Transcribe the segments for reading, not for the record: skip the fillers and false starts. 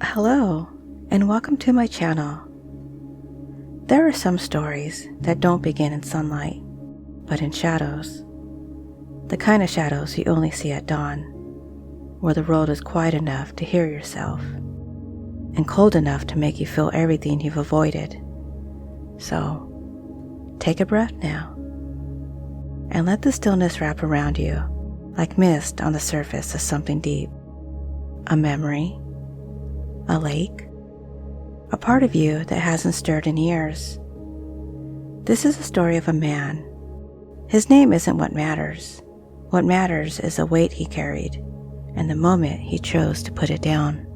Hello, and welcome to my channel. There are some stories that don't begin in sunlight, but in shadows. The kind of shadows you only see at dawn, where the world is quiet enough to hear yourself, and cold enough to make you feel everything you've avoided. So, take a breath now, and let the stillness wrap around you like mist on the surface of something deep. A memory, a lake, a part of you that hasn't stirred in years. This is a story of a man. His name isn't what matters. What matters is the weight he carried and the moment he chose to put it down.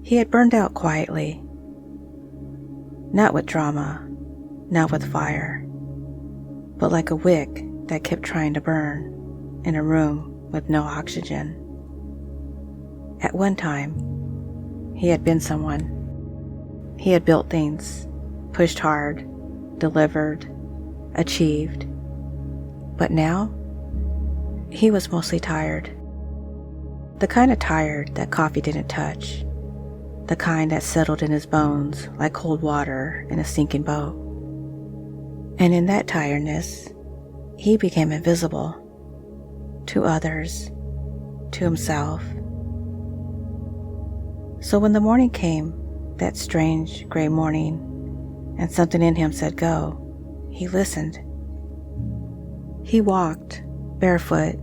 He had burned out quietly. Not with drama, not with fire, but like a wick that kept trying to burn in a room with no oxygen. At one time, he had been someone. He had built things, pushed hard, delivered, achieved. But now, he was mostly tired. The kind of tired that coffee didn't touch. The kind that settled in his bones like cold water in a sinking boat. And in that tiredness, he became invisible. To others, to himself. So when the morning came, that strange gray morning, and something in him said go, he listened. He walked, barefoot,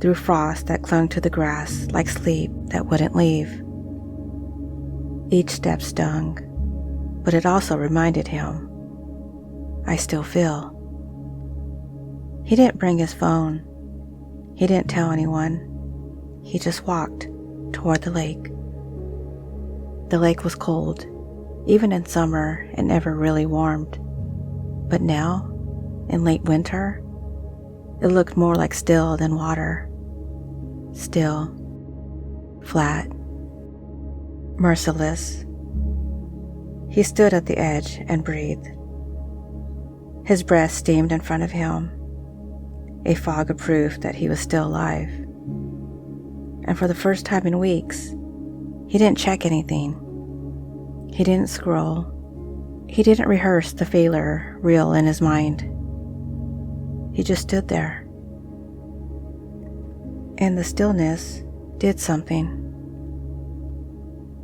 through frost that clung to the grass like sleep that wouldn't leave. Each step stung, but it also reminded him, I still feel. He didn't bring his phone. He didn't tell anyone. He just walked toward the lake. The lake was cold, even in summer it never really warmed. But now, in late winter, it looked more like still than water. Still, flat, merciless. He stood at the edge and breathed. His breath steamed in front of him, a fog of proof that he was still alive. And for the first time in weeks, he didn't check anything. He didn't scroll. He didn't rehearse the failure reel in his mind. He just stood there. And the stillness did something.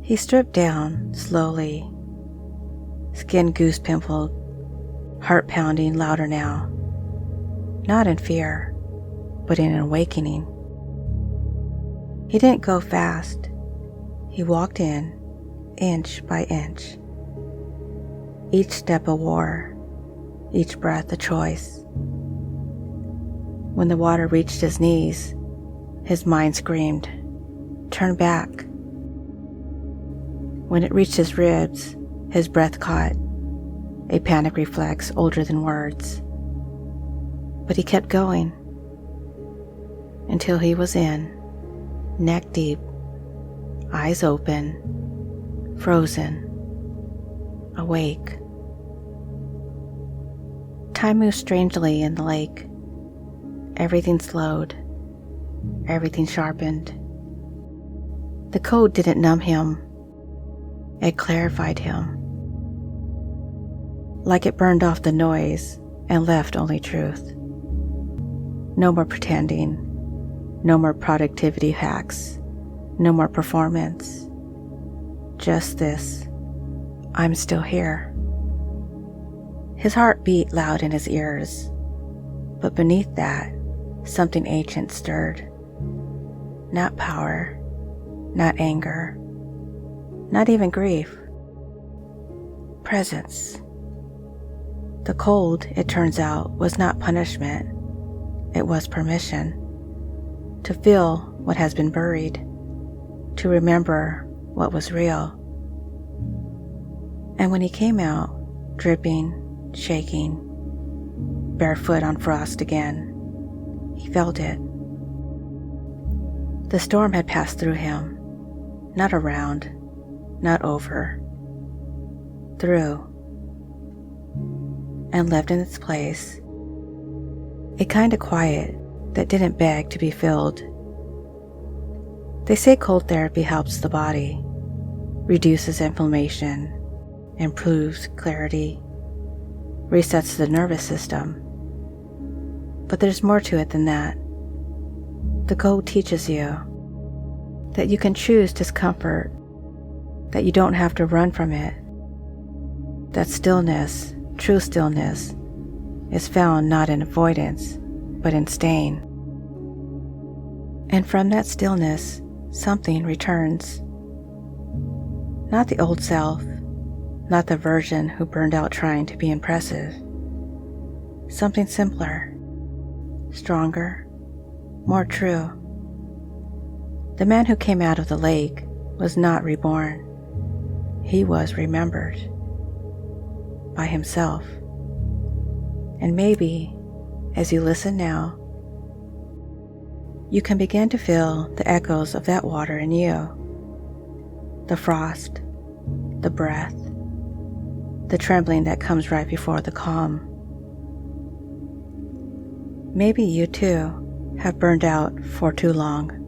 He stripped down slowly, skin goose pimpled, heart pounding louder now. Not in fear, but in an awakening. He didn't go fast. He walked in, inch by inch. Each step a war, each breath a choice. When the water reached his knees, his mind screamed, turn back. When it reached his ribs, his breath caught, a panic reflex older than words. But he kept going, until he was in, neck deep, eyes open, frozen, awake. Time moved strangely in the lake. Everything slowed. Everything sharpened. The cold didn't numb him. It clarified him. Like it burned off the noise and left only truth. No more pretending. No more productivity hacks. No more performance. Just this. I'm still here. His heart beat loud in his ears, but beneath that, something ancient stirred. Not power, not anger, not even grief. Presence. The cold, it turns out, was not punishment. It was permission to feel what has been buried, to remember what was real. And when he came out, dripping, shaking, barefoot on frost again, he felt it. The storm had passed through him, not around, not over, through, and left in its place a kind of quiet that didn't beg to be filled. They say cold therapy helps the body, reduces inflammation, improves clarity, resets the nervous system. But there's more to it than that. The cold teaches you that you can choose discomfort, that you don't have to run from it, that stillness, true stillness, is found not in avoidance, but in staying. And from that stillness, something returns. Not the old self, not the version who burned out trying to be impressive. Something simpler, stronger, more true. The man who came out of the lake was not reborn. He was remembered by himself. And maybe, as you listen now, you can begin to feel the echoes of that water in you. The frost, the breath, the trembling that comes right before the calm. Maybe you too have burned out for too long.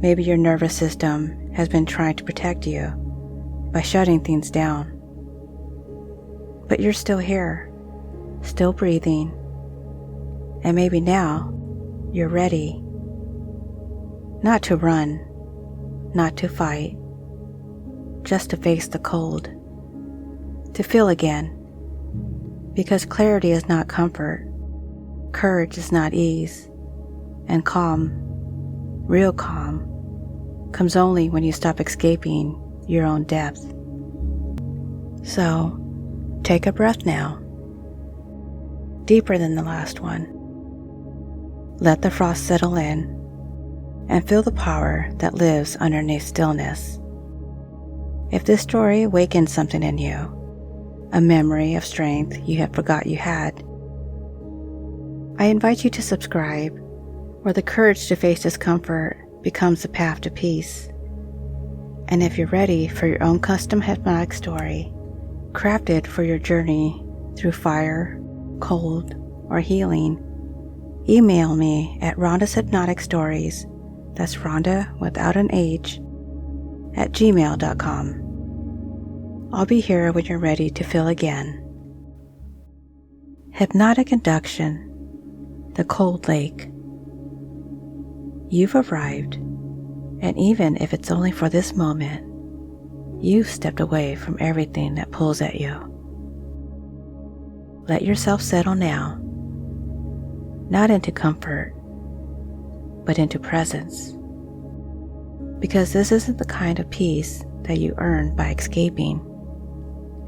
Maybe your nervous system has been trying to protect you by shutting things down. But you're still here, still breathing, and maybe now you're ready. Not to run, not to fight, just to face the cold, to feel again, because clarity is not comfort, courage is not ease, and calm, real calm, comes only when you stop escaping your own depth. So, take a breath now, deeper than the last one. Let the frost settle in, and feel the power that lives underneath stillness. If this story awakens something in you, a memory of strength you had forgot you had, I invite you to subscribe, where the courage to face discomfort becomes the path to peace. And if you're ready for your own custom hypnotic story, crafted for your journey through fire, cold, or healing, email me at Rhonda's Hypnotic Stories, that's Rhonda without an H, at gmail.com. I'll be here when you're ready to feel again. Hypnotic Induction, the cold lake. You've arrived, and even if it's only for this moment, you've stepped away from everything that pulls at you. Let yourself settle now, not into comfort, but into presence. Because this isn't the kind of peace that you earn by escaping.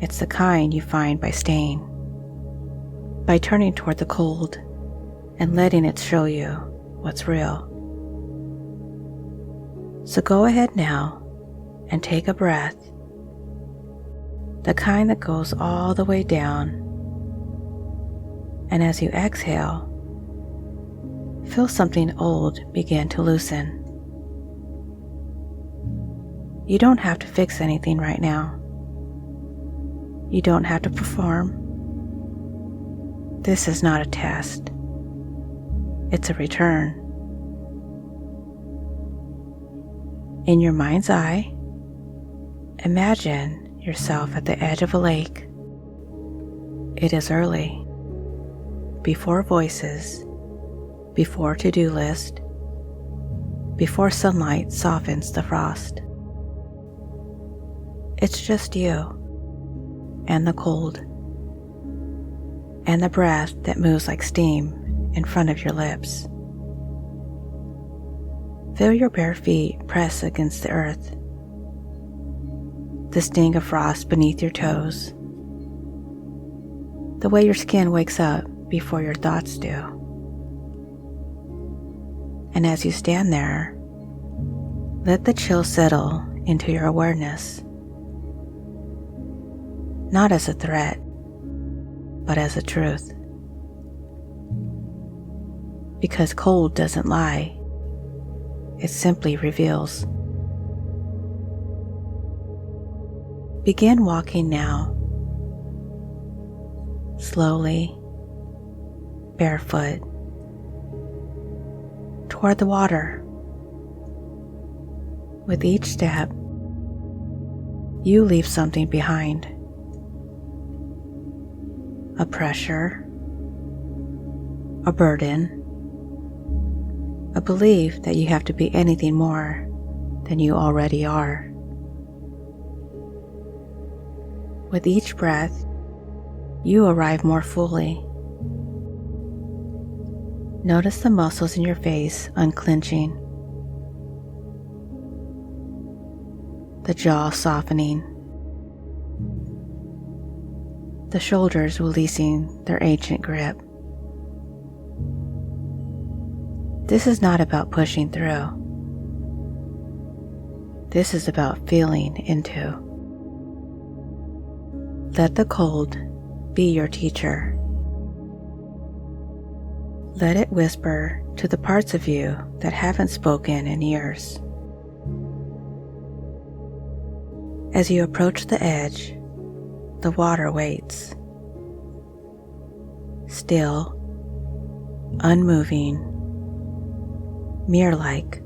It's the kind you find by staying, by turning toward the cold and letting it show you what's real. So go ahead now and take a breath, the kind that goes all the way down. And as you exhale, feel something old begin to loosen. You don't have to fix anything right now. You don't have to perform. This is not a test. It's a return. In your mind's eye, imagine yourself at the edge of a lake. It is early, before voices, before to-do list, before sunlight softens the frost. It's just you and the cold and the breath that moves like steam in front of your lips. Feel your bare feet press against the earth, the sting of frost beneath your toes, the way your skin wakes up before your thoughts do. And as you stand there, let the chill settle into your awareness, not as a threat, but as a truth. Because cold doesn't lie, it simply reveals. Begin walking now, slowly, barefoot, toward the water. With each step, you leave something behind. A pressure, a burden, a belief that you have to be anything more than you already are. With each breath, you arrive more fully. Notice the muscles in your face unclenching, the jaw softening, the shoulders releasing their ancient grip. This is not about pushing through. This is about feeling into. Let the cold be your teacher. Let it whisper to the parts of you that haven't spoken in years. As you approach the edge, the water waits. Still, unmoving, mirror-like.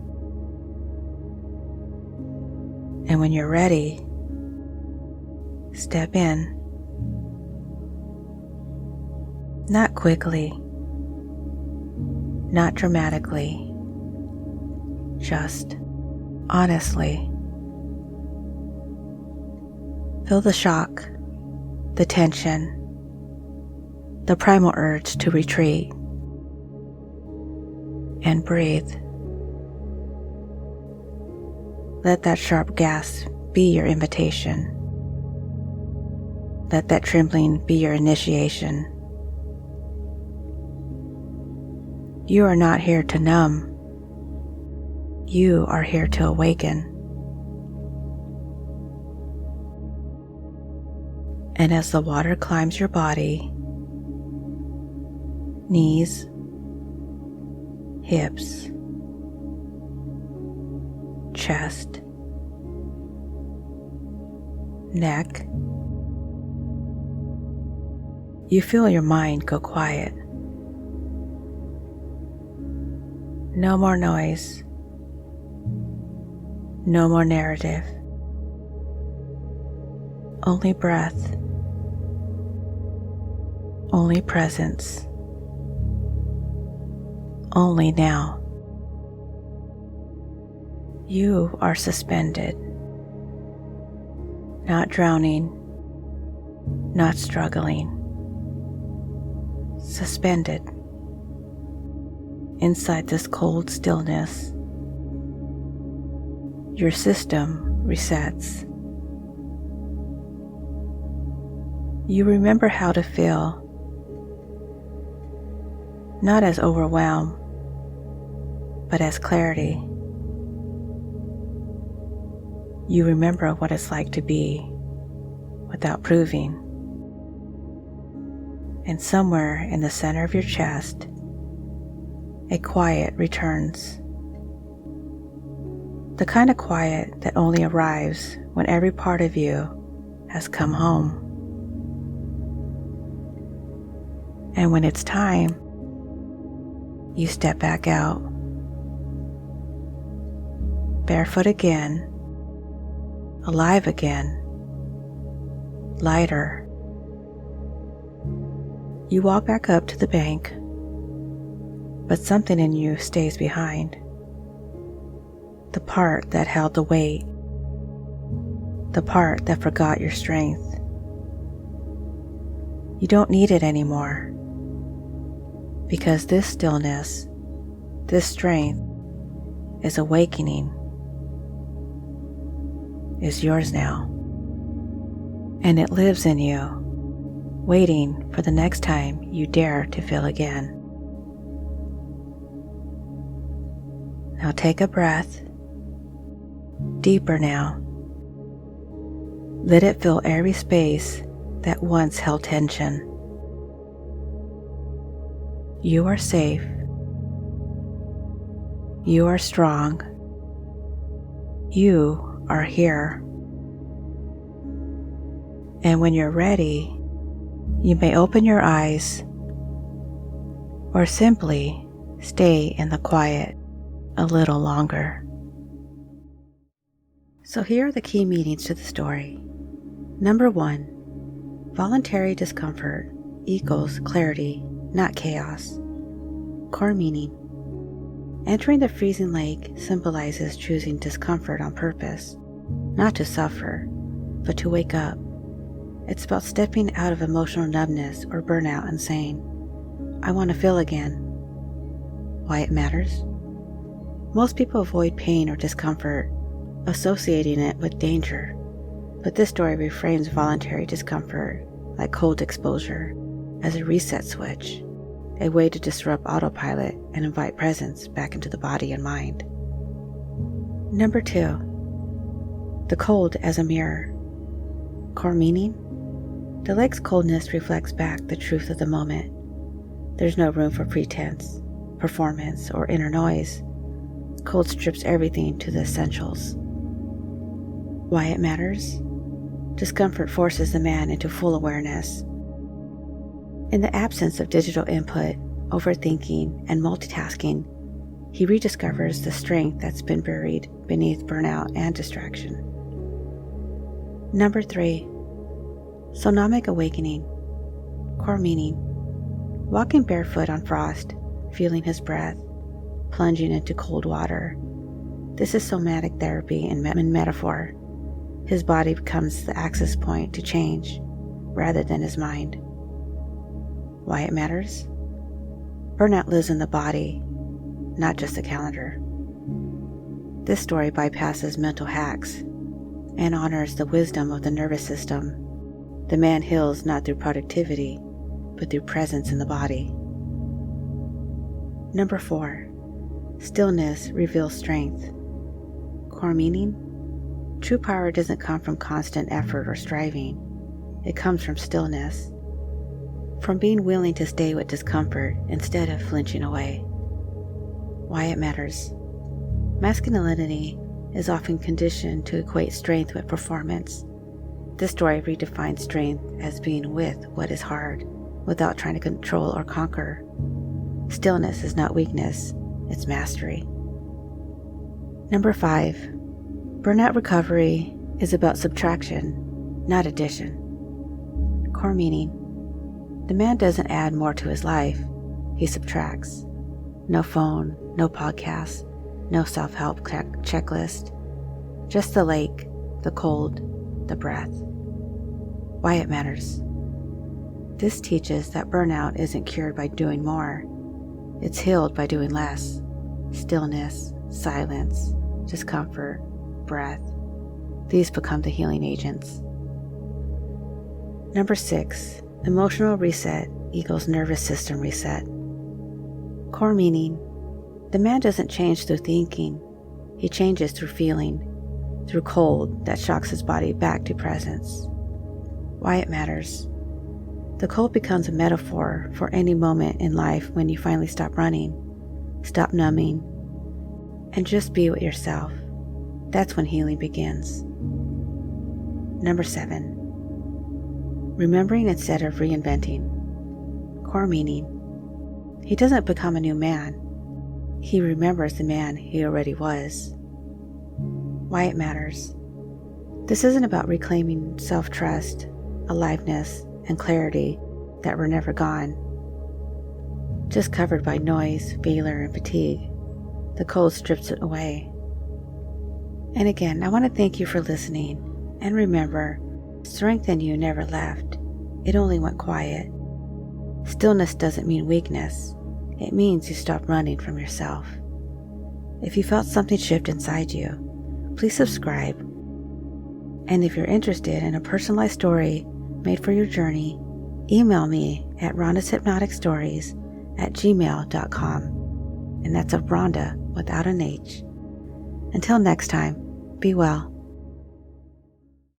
And when you're ready, step in. Not quickly, not dramatically, just honestly. Feel the shock, the tension, the primal urge to retreat, and breathe. Let that sharp gasp be your invitation. Let that trembling be your initiation. You are not here to numb. You are here to awaken. And as the water climbs your body, knees, hips, chest, neck, you feel your mind go quiet. No more noise, no more narrative, only breath, only presence, only now. You are suspended, not drowning, not struggling, suspended inside this cold stillness. Your system resets. You remember how to feel, not as overwhelm, but as clarity. You remember what it's like to be without proving. And somewhere in the center of your chest, a quiet returns. The kind of quiet that only arrives when every part of you has come home. And when it's time, you step back out. Barefoot again, alive again, lighter. You walk back up to the bank, but something in you stays behind. The part that held the weight, the part that forgot your strength. You don't need it anymore, because this stillness, this strength, is awakening, is yours now. And it lives in you, waiting for the next time you dare to feel again. Now take a breath, deeper now. Let it fill every space that once held tension. You are safe. You are strong. You are here. And when you're ready, you may open your eyes or simply stay in the quiet a little longer. So here are the key meanings to the story. Number 1, voluntary discomfort equals clarity, not chaos. Core meaning. Entering the freezing lake symbolizes choosing discomfort on purpose, not to suffer, but to wake up. It's about stepping out of emotional numbness or burnout and saying, I want to feel again. Why it matters? Most people avoid pain or discomfort, associating it with danger, but this story reframes voluntary discomfort, like cold exposure, as a reset switch, a way to disrupt autopilot and invite presence back into the body and mind. Number 2, the cold as a mirror. Core meaning? The lake's coldness reflects back the truth of the moment. There's no room for pretense, performance, or inner noise. Cold strips everything to the essentials. Why it matters? Discomfort forces the man into full awareness. In the absence of digital input, overthinking, and multitasking, he rediscovers the strength that's been buried beneath burnout and distraction. Number 3, somatic awakening. Core meaning. Walking barefoot on frost, feeling his breath, plunging into cold water. This is somatic therapy in metaphor. His body becomes the access point to change, rather than his mind. Why it matters? Burnout lives in the body, not just the calendar. This story bypasses mental hacks and honors the wisdom of the nervous system. The man heals not through productivity, but through presence in the body. Number 4, stillness reveals strength. Core meaning? True power doesn't come from constant effort or striving. It comes from stillness, from being willing to stay with discomfort instead of flinching away. Why it matters? Masculinity is often conditioned to equate strength with performance. This story redefines strength as being with what is hard, without trying to control or conquer. Stillness is not weakness, it's mastery. Number 5, burnout recovery is about subtraction, not addition. Core meaning. The man doesn't add more to his life, he subtracts. No phone, no podcast, no self-help checklist. Just the lake, the cold, the breath. Why it matters. This teaches that burnout isn't cured by doing more. It's healed by doing less. Stillness, silence, discomfort, breath. These become the healing agents. Number 6, emotional reset equals nervous system reset. Core meaning. The man doesn't change through thinking. He changes through feeling, through cold that shocks his body back to presence. Why it matters. The cold becomes a metaphor for any moment in life when you finally stop running, stop numbing, and just be with yourself. That's when healing begins. Number 7, remembering instead of reinventing. Core meaning. He doesn't become a new man. He remembers the man he already was. Why it matters. This isn't about reclaiming self-trust, aliveness, and clarity that were never gone, just covered by noise, failure, and fatigue. The cold strips it away. And again, I want to thank you for listening. And remember, strength in you never left. It only went quiet. Stillness doesn't mean weakness. It means you stop running from yourself. If you felt something shift inside you, please subscribe. And if you're interested in a personalized story made for your journey, email me at rhondashypnoticstories@gmail.com. And that's a Rhonda without an H. Until next time, be well.